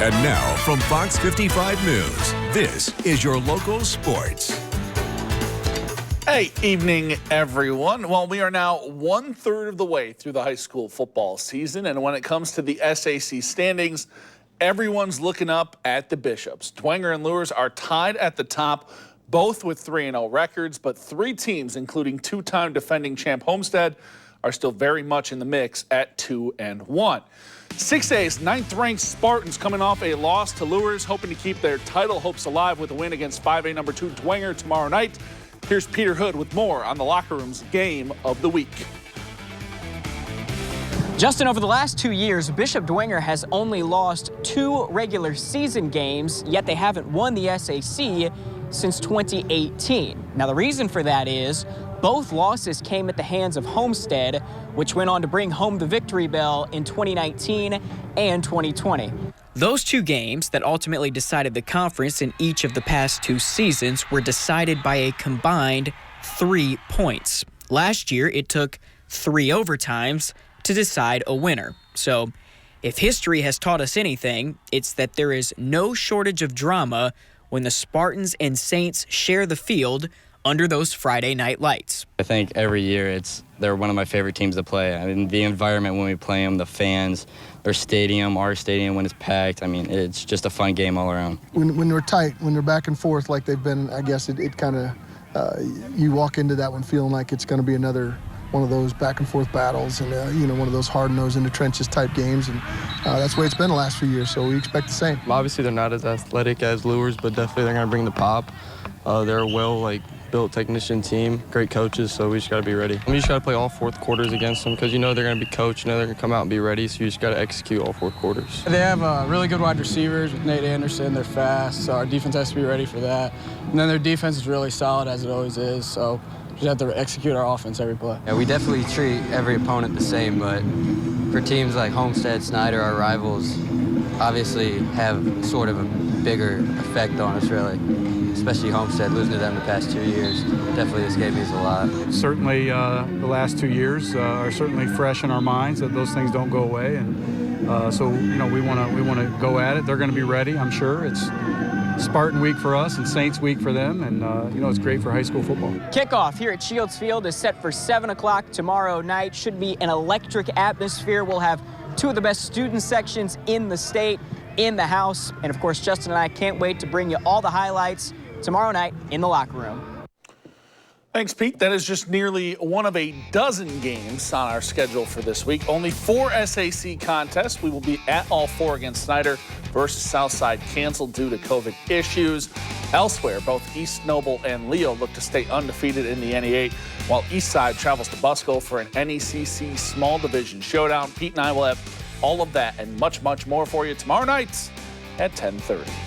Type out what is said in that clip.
And now from Fox 55 News, this is your local sports. Hey, evening, everyone. Well, we are now 1/3 of the way through the high school football season, and when it comes to the SAC standings, everyone's looking up at the Bishops. Dwenger and Lures are tied at the top, both with 3-0 records, but three teams, including two-time defending champ Homestead, are still very much in the mix at 2-1. 6A's 9th-ranked Spartans coming off a loss to Lures, hoping to keep their title hopes alive with a win against 5A number 2 Dwenger tomorrow night. Here's Peter Hood with more on the locker room's game of the week. Justin, over the last 2 years, Bishop Dwenger has only lost 2 regular season games, yet they haven't won the SAC since 2018. Now, the reason for that is both losses came at the hands of Homestead, which went on to bring home the victory bell in 2019 and 2020. Those 2 games that ultimately decided the conference in each of the past 2 seasons were decided by a combined 3 points. Last year, it took 3 overtimes to decide a winner. So, if history has taught us anything, it's that there is no shortage of drama when the Spartans and Saints share the field under those Friday night lights. I think every year they're one of my favorite teams to play. I mean, the environment when we play them, the fans, their stadium, our stadium when it's packed. I mean, it's just a fun game all around. When they're tight, when they're back and forth like they've been, I guess it kind of, you walk into that one feeling like it's going to be another one of those back and forth battles and, one of those hard-nosed in the trenches type games. And that's the way it's been the last few years, so we expect the same. Obviously, they're not as athletic as Lures, but definitely they're going to bring the pop. They're a built technician team, great coaches, so we just got to be ready. We just got to play all fourth quarters against them because they're going to be coached, they're going to come out and be ready, so you just got to execute all 4 quarters. They have really good wide receivers with Nate Anderson. They're fast, so our defense has to be ready for that. And then their defense is really solid, as it always is, so we just have to execute our offense every play. Yeah, we definitely treat every opponent the same, but for teams like Homestead, Snyder, our rivals, obviously have sort of a bigger effect on us, really. Especially Homestead, losing to them the past 2 years. Definitely this game means a lot. Certainly the last 2 years are certainly fresh in our minds that those things don't go away. And so, we want to go at it. They're going to be ready, I'm sure. It's Spartan week for us and Saints week for them. And, it's great for high school football. Kickoff here at Shields Field is set for 7 o'clock tomorrow night. Should be an electric atmosphere. We'll have 2 of the best student sections in the state in the house. And, of course, Justin and I can't wait to bring you all the highlights tomorrow night in the locker room. Thanks, Pete. That is just nearly one of a dozen games on our schedule for this week. Only 4 SAC contests. We will be at all 4 against Snyder versus Southside canceled due to COVID issues. Elsewhere, both East Noble and Leo look to stay undefeated in the NE8, while Eastside travels to Busco for an NECC small division showdown. Pete and I will have all of that and much, much more for you tomorrow night at 10:30.